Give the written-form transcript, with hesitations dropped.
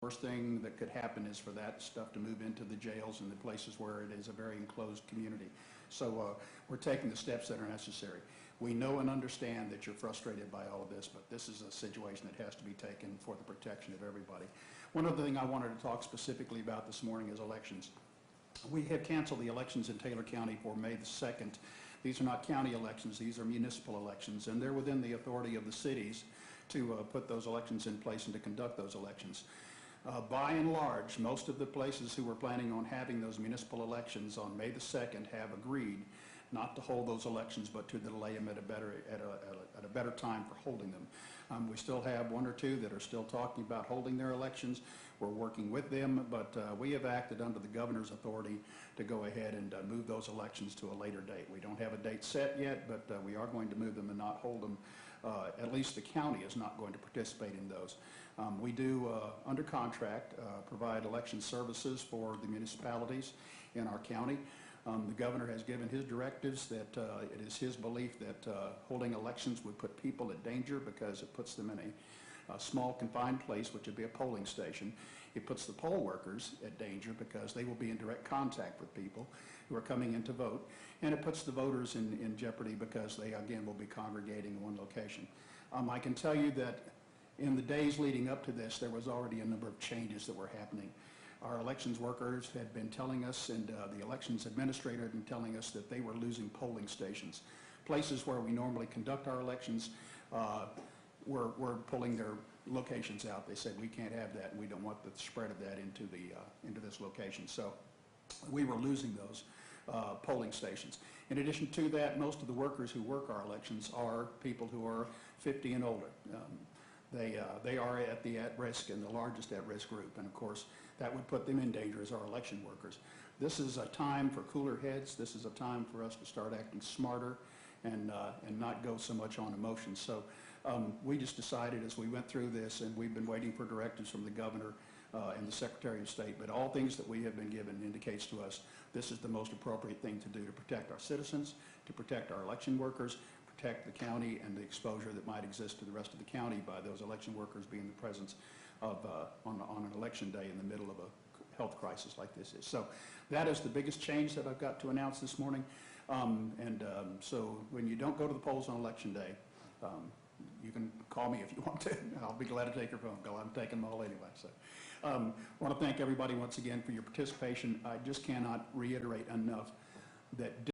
Worst thing that could happen is for that stuff to move into the jails and the places where it is a very enclosed community. So we're taking the steps that are necessary. We know and understand that you're frustrated by all of this, but this is a situation that has to be taken for the protection of everybody. One other thing I wanted to talk specifically about this morning is elections. We have canceled the elections in Taylor County for May the 2nd. These are not county elections, these are municipal elections, and they're within the authority of the cities to put those elections in place and to conduct those elections. By and large, most of the places who were planning on having those municipal elections on May the 2nd have agreed not to hold those elections, but to delay them at a better time for holding them. We still have one or two that are still talking about holding their elections. We're working with them, but we have acted under the governor's authority to go ahead and move those elections to a later date. We don't have a date set yet, but we are going to move them and not hold them. At least the county is not going to participate in those. We do, under contract, provide election services for the municipalities in our county. The governor has given his directives that it is his belief that holding elections would put people at danger because it puts them in a small confined place, which would be a polling station. It puts the poll workers at danger because they will be in direct contact with people who are coming in to vote, and it puts the voters in jeopardy because they again will be congregating in one location. I can tell you that in the days leading up to this, there was already a number of changes that were happening. Our elections workers had been telling us, and the elections administrator had been telling us that they were losing polling stations. Places where we normally conduct our elections were pulling their locations out. They said, we can't have that, and we don't want the spread of that into this location. So we were losing those polling stations. In addition to that, most of the workers who work our elections are people who are 50 and older. They are at the at-risk and the largest at-risk group, and of course that would put them in danger as our election workers. This is a time for cooler heads. This is a time for us to start acting smarter and not go so much on emotion. So we just decided as we went through this, and we've been waiting for directives from the governor and the Secretary of State, but all things that we have been given indicates to us this is the most appropriate thing to do to protect our citizens, to protect our election workers, protect the county and the exposure that might exist to the rest of the county by those election workers being in the presence of on an election day in the middle of a health crisis like this is. So that is the biggest change that I've got to announce this morning. So when you don't go to the polls on election day, you can call me if you want to. I'll be glad to take your phone call. I'm taking them all anyway. So I want to thank everybody once again for your participation. I just cannot reiterate enough that